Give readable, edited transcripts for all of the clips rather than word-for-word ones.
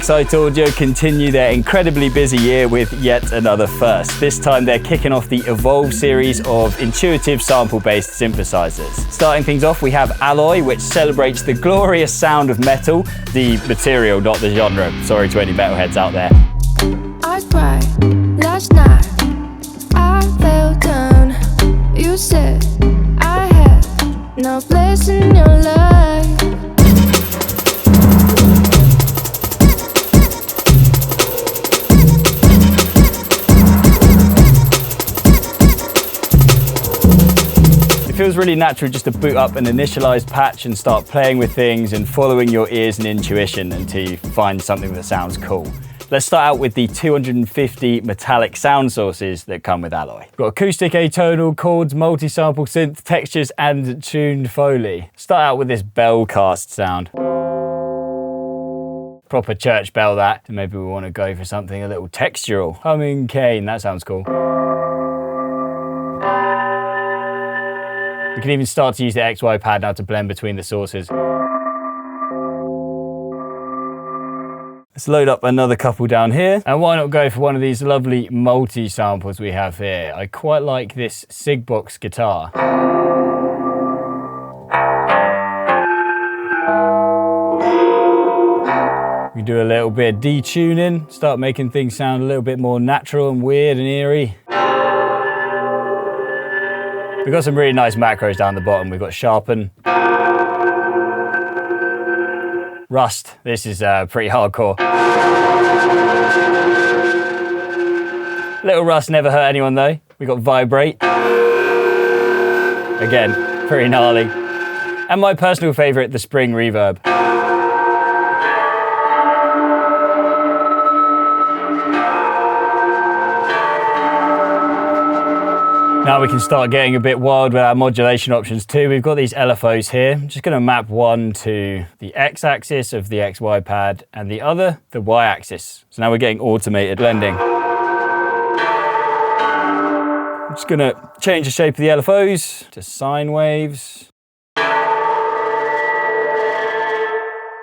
Excite Audio continue their incredibly busy year with yet another first. This time they're kicking off the Evolve series of intuitive sample-based synthesizers. Starting things off, we have Alloy, which celebrates the glorious sound of metal, the material, not the genre. Sorry to any metalheads out there. I cried last night, I fell down. You said I had no place in your life. It feels really natural just to boot up an initialized patch and start playing with things and following your ears and intuition until you find something that sounds cool. Let's start out with the 250 metallic sound sources that come with Alloy. We've got acoustic, atonal, chords, multi-sample synth, textures, and tuned Foley. Start out with this bell cast sound. Proper church bell that. So maybe we want to go for something a little textural. Humming cane, that sounds cool. We can even start to use the XY pad now to blend between the sources. Let's load up another couple down here. And why not go for one of these lovely multi-samples we have here? I quite like this Sigbox guitar. We can do a little bit of detuning, start making things sound a little bit more natural and weird and eerie. We've got some really nice macros down the bottom. We've got sharpen, rust. This is pretty hardcore. Little rust never hurt anyone though. We got vibrate. Again, pretty gnarly. And my personal favorite, the spring reverb. Now we can start getting a bit wild with our modulation options too. We've got these LFOs here. I'm just gonna map one to the X-axis of the XY pad and the other, the Y-axis. So now we're getting automated blending. I'm just gonna change the shape of the LFOs to sine waves.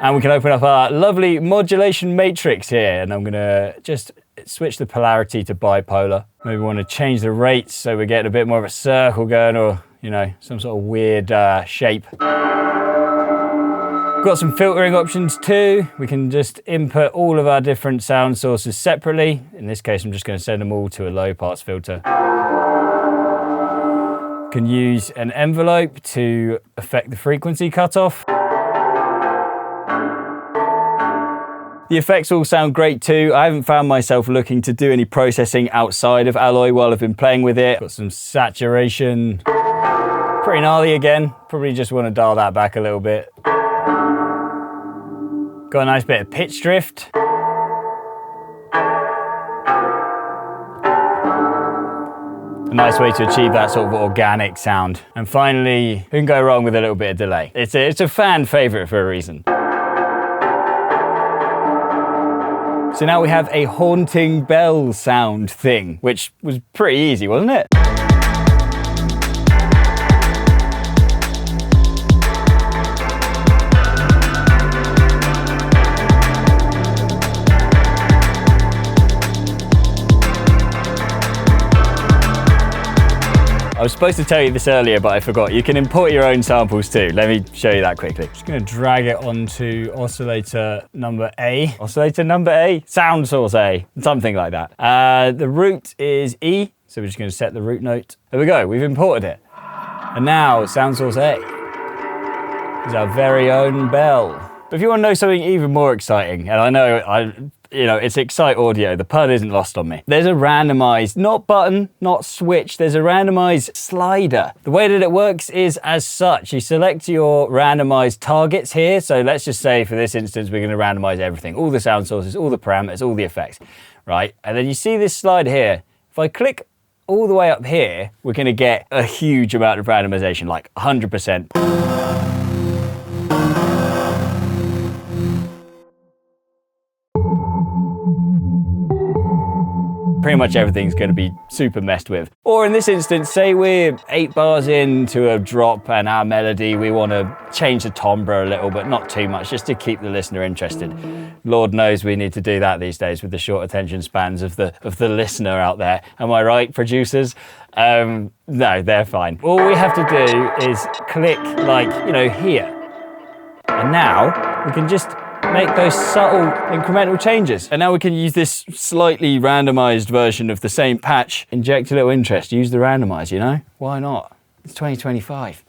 And we can open up our lovely modulation matrix here. And I'm gonna just switch the polarity to bipolar. Maybe we want to change the rates so we're getting a bit more of a circle going, or, you know, some sort of weird shape. Got some filtering options too. We can just input all of our different sound sources separately. In this case, I'm just going to send them all to a low pass filter. Can use an envelope to affect the frequency cutoff. The effects all sound great too. I haven't found myself looking to do any processing outside of Alloy while I've been playing with it. Got some saturation. Pretty gnarly again. Probably just want to dial that back a little bit. Got a nice bit of pitch drift. A nice way to achieve that sort of organic sound. And finally, who can go wrong with a little bit of delay? It's a fan favorite for a reason. So now we have a haunting bell sound thing, which was pretty easy, wasn't it? I was supposed to tell you this earlier, but I forgot. You can import your own samples too. Let me show you that quickly. Just gonna drag it onto oscillator number A. Oscillator number A? Sound source A, something like that. The root is E, so we're just gonna set the root note. There we go, we've imported it. And now, sound source A is our very own bell. But if you wanna know something even more exciting, and I know it's Excite Audio, the pun isn't lost on me. There's a randomized, not button, not switch, there's a randomized slider. The way that it works is as such. You select your randomized targets here. So let's just say for this instance, we're gonna randomize everything, all the sound sources, all the parameters, all the effects, right? And then you see this slider here. If I click all the way up here, we're gonna get a huge amount of randomization, like 100%. pretty much everything's going to be super messed with. Or in this instance, say we're 8 bars into a drop and our melody, we want to change the timbre a little, but not too much, just to keep the listener interested. Lord knows we need to do that these days with the short attention spans of the listener out there. Am I right, producers? No, they're fine. All we have to do is click, like, you know, here. And now we can just make those subtle incremental changes. And now we can use this slightly randomized version of the same patch, inject a little interest, use the randomize, you know? Why not? It's 2025.